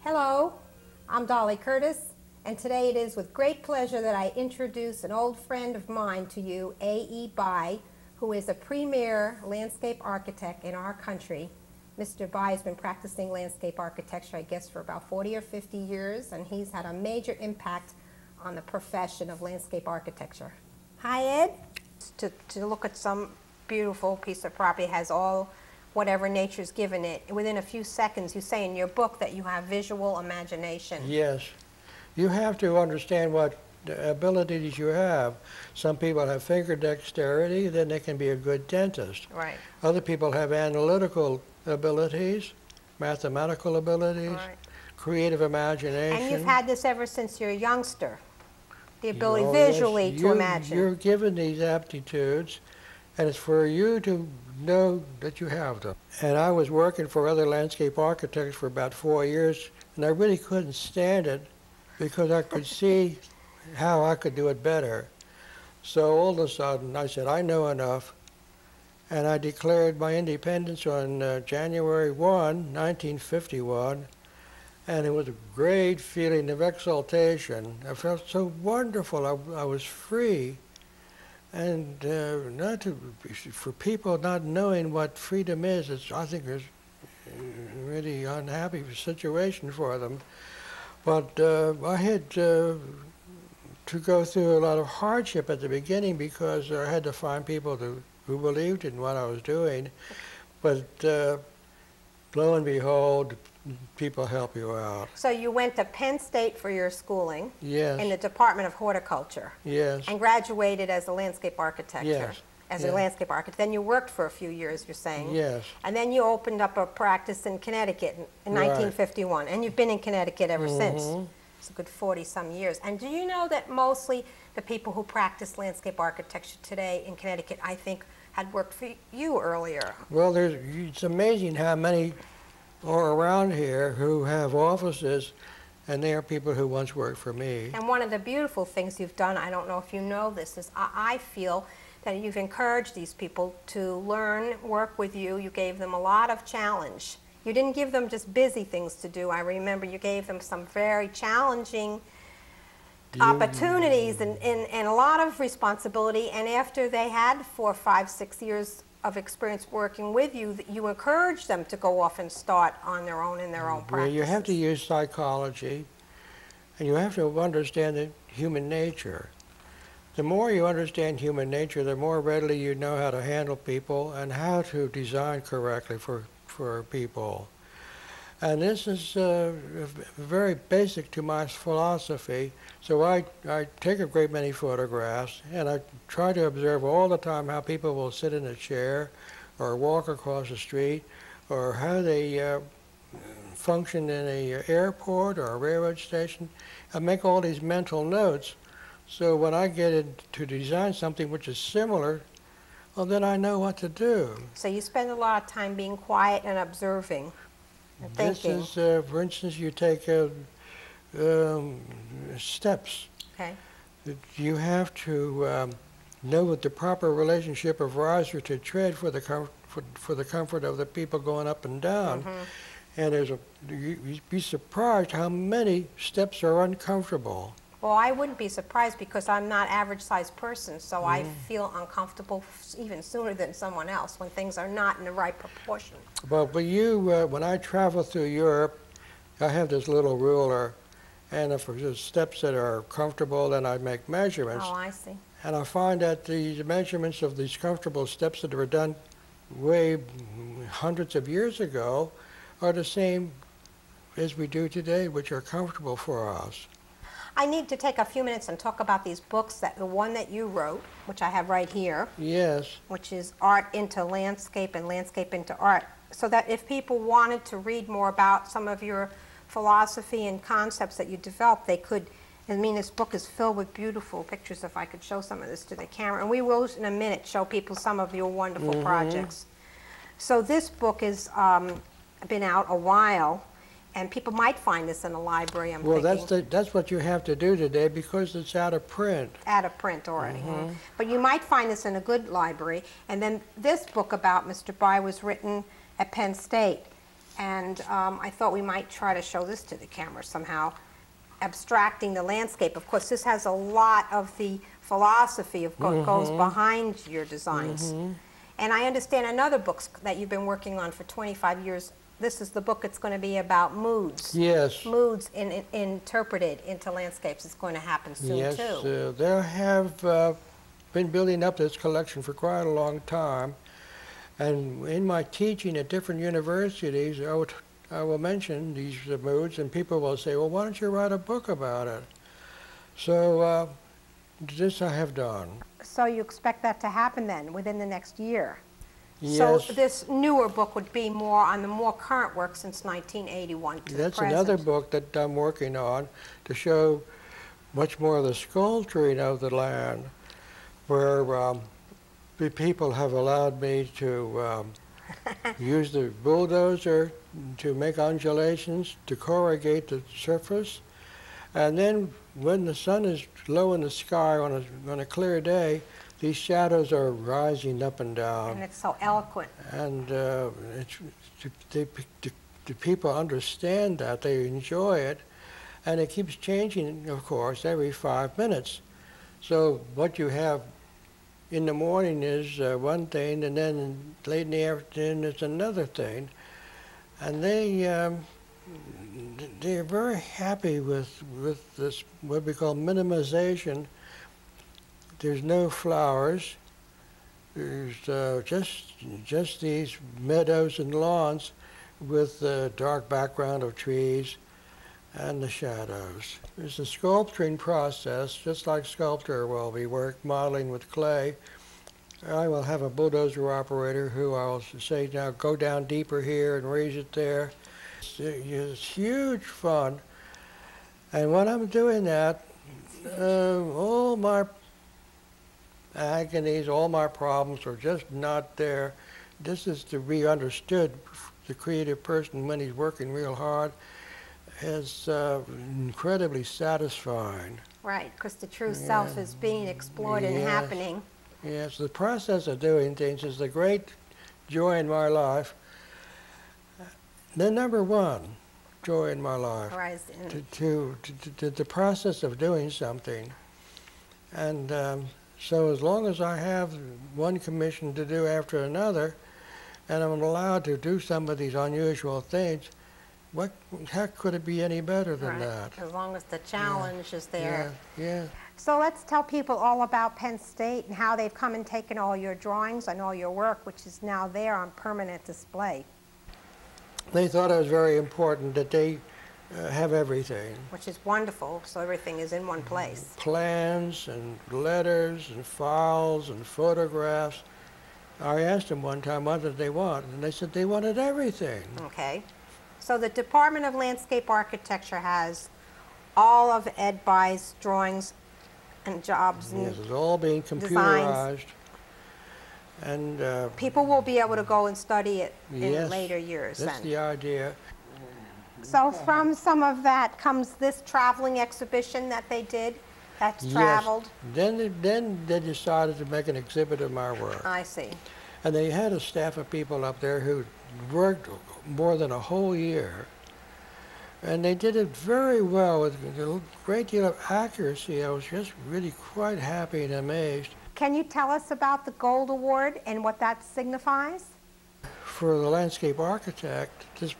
Hello, I'm Dolly Curtis, and today it is with great pleasure that I introduce an old friend of mine to you, A.E. Bai, who is a premier landscape architect in our country. Mr. Bai has been practicing landscape architecture, I guess, for about 40 or 50 years, and he's had a major impact on the profession of landscape architecture. Hi, Ed. To look at some beautiful piece of property has all whatever nature's given it. Within a few seconds, you say in your book that you have visual imagination. Yes. You have to understand what abilities you have. Some people have finger dexterity, then they can be a good dentist. Right. Other people have analytical abilities, mathematical abilities, right, creative imagination. And you've had this ever since you're a youngster, the ability visually to imagine. You're given these aptitudes, and it's for you to know that you have them. And I was working for other landscape architects for about 4 years, and I really couldn't stand it because I could see how I could do it better. So all of a sudden, I said, I know enough, and I declared my independence on January 1, 1951, and it was a great feeling of exaltation. I felt so wonderful. I was free. And for people not knowing what freedom is, I think it's a really unhappy situation for them. But I had to go through a lot of hardship at the beginning because I had to find people who believed in what I was doing. But lo and behold, people help you out. So you went to Penn State for your schooling. Yes. In the Department of Horticulture. Yes. And graduated as a landscape architecture. Yes. As a landscape architect. Then you worked for a few years, you're saying. Yes. And then you opened up a practice in Connecticut in 1951. And you've been in Connecticut ever since. It's a good 40-some years. And do you know that mostly the people who practice landscape architecture today in Connecticut, I think, had worked for you earlier? Well, it's amazing how many are around here who have offices, and they are people who once worked for me. And one of the beautiful things you've done, I don't know if you know this, is I feel that you've encouraged these people to learn, work with you. You gave them a lot of challenge. You didn't give them just busy things to do. I remember you gave them some very challenging opportunities and a lot of responsibility. And after they had 4, 5, 6 years of experience working with you, you encourage them to go off and start on their own in their own practice. You have to use psychology, and you have to understand the human nature. The more you understand human nature, the more readily you know how to handle people and how to design correctly for people. And this is very basic to my philosophy. So I take a great many photographs, and I try to observe all the time how people will sit in a chair or walk across the street, or how they function in an airport or a railroad station. I make all these mental notes, so when I get in to design something which is similar, well, then I know what to do. So you spend a lot of time being quiet and observing. This is, for instance, you take steps. Okay. You have to know what the proper relationship of riser to tread for the comfort of the people going up and down. And you'd be surprised how many steps are uncomfortable. Well, I wouldn't be surprised because I'm not average-sized person, so I feel uncomfortable even sooner than someone else when things are not in the right proportion. But when I travel through Europe, I have this little ruler, and if there's steps that are comfortable, then I make measurements. Oh, I see. And I find that the measurements of these comfortable steps that were done way hundreds of years ago are the same as we do today, which are comfortable for us. I need to take a few minutes and talk about these books, the one that you wrote, which I have right here. Yes. Which is Art into Landscape and Landscape into Art. So that if people wanted to read more about some of your philosophy and concepts that you developed, they could. I mean, this book is filled with beautiful pictures. If I could show some of this to the camera. And we will, in a minute, show people some of your wonderful projects. So this book has been out a while. And people might find this in a library, I'm thinking. That's what you have to do today because it's out of print. Out of print already. But you might find this in a good library. And then this book about Mr. Bai was written at Penn State. And I thought we might try to show this to the camera somehow, abstracting the landscape. Of course, this has a lot of the philosophy of what goes behind your designs. And I understand another book that you've been working on for 25 years. This is the book that's going to be about moods. Yes. Moods interpreted into landscapes. It's going to happen soon, yes, too. They have been building up this collection for quite a long time. And in my teaching at different universities, I will mention these moods, and people will say, well, why don't you write a book about it? So this I have done. So you expect that to happen then, within the next year? Yes. So this newer book would be more on the more current work since 1981 to the present. That's another book that I'm working on to show much more of the sculpturing of the land, where the people have allowed me to use the bulldozer to make undulations, to corrugate the surface. And then when the sun is low in the sky on a clear day, these shadows are rising up and down. And it's so eloquent. And the people understand that, they enjoy it, and it keeps changing, of course, every 5 minutes. So what you have in the morning is one thing, and then late in the afternoon is another thing. And they're very happy with this, what we call minimization. There's no flowers. There's just these meadows and lawns with the dark background of trees and the shadows. It's a sculpturing process, just like sculptor will be modeling with clay. I will have a bulldozer operator who I'll say, now go down deeper here and raise it there. It's huge fun. And when I'm doing that, all my agonies, all my problems are just not there. This is to be understood. The creative person, when he's working real hard, is incredibly satisfying. Right, because the true self is being explored and happening. Yes, the process of doing things is the great joy in my life. The number one joy in my life. Right. The process of doing something. And so as long as I have one commission to do after another, and I'm allowed to do some of these unusual things, how could it be any better than that? As long as the challenge is there. Yeah. So let's tell people all about Penn State and how they've come and taken all your drawings and all your work, which is now there on permanent display. They thought it was very important that they have everything. Which is wonderful, so everything is in one place. Plans and letters and files and photographs. I asked them one time, what did they want? And they said they wanted everything. Okay. So the Department of Landscape Architecture has all of Ed By's drawings and jobs and yes, it's all being computerized. Designs. And people will be able to go and study it in later years. That's the idea. So from some of that comes this traveling exhibition that they did. That's traveled. Then they decided to make an exhibit of my work. I see. And they had a staff of people up there who worked more than a whole year. And they did it very well with a great deal of accuracy. I was just really quite happy and amazed. Can you tell us about the Gold Award and what that signifies? For the landscape architect, this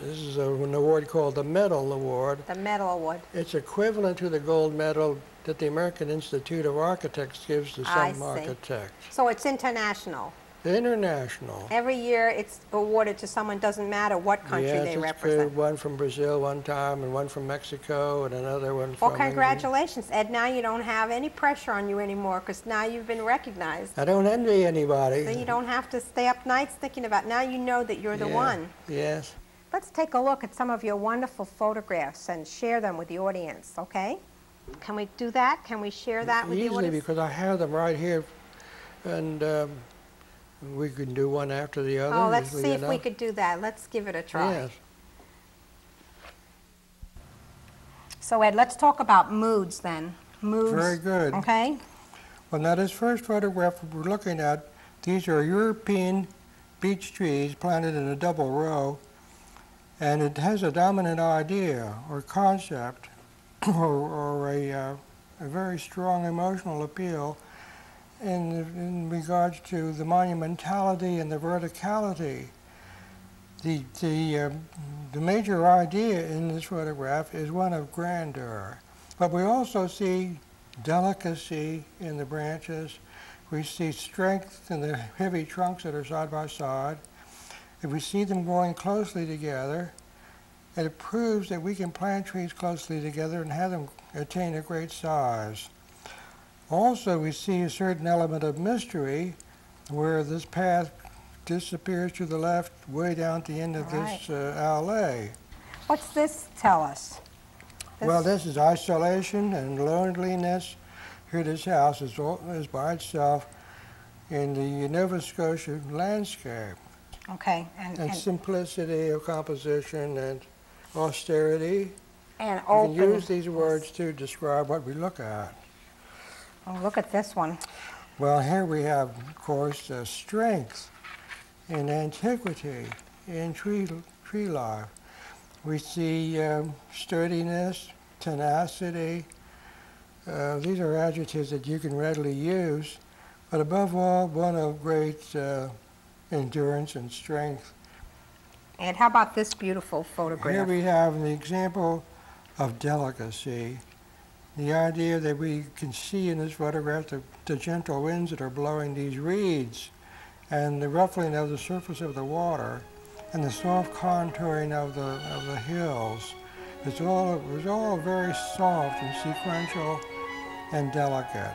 is an award called the Medal Award. The Medal Award. It's equivalent to the gold medal that the American Institute of Architects gives to some architects. So it's international. International. Every year it's awarded to someone, doesn't matter what country they represent. Yes, one from Brazil one time, and one from Mexico, and another one from Well, congratulations, Ed. Now you don't have any pressure on you anymore, because now you've been recognized. I don't envy anybody. Then you don't have to stay up nights thinking about, now you know that you're the one. Yes. Let's take a look at some of your wonderful photographs and share them with the audience, okay? Can we do that? Can we share that with the audience? Easily, because I have them right here, and we can do one after the other. Oh, let's see if we could do that. Let's give it a try. Yes. So, Ed, let's talk about moods then. Moods. Very good. Okay. Well, now this first photograph we're looking at, these are European beech trees planted in a double row, and it has a dominant idea or concept or a very strong emotional appeal in regards to the monumentality and the verticality. The major idea in this photograph is one of grandeur, but we also see delicacy in the branches. We see strength in the heavy trunks that are side by side. If we see them growing closely together, it proves that we can plant trees closely together and have them attain a great size. Also, we see a certain element of mystery where this path disappears to the left way down at the end of this alley. What's this tell us? Well, this is isolation and loneliness. Here this house is by itself in the Nova Scotia landscape. Okay. And simplicity of composition and austerity. And we can use these words to describe what we look at. Oh, look at this one. Well, here we have, of course, strength and antiquity in tree life. We see sturdiness, tenacity. These are adjectives that you can readily use, but above all, one of great endurance and strength. And how about this beautiful photograph? Here we have an example of delicacy. The idea that we can see in this photograph the gentle winds that are blowing these reeds, and the ruffling of the surface of the water, and the soft contouring of the hills. It was all very soft and sequential and delicate.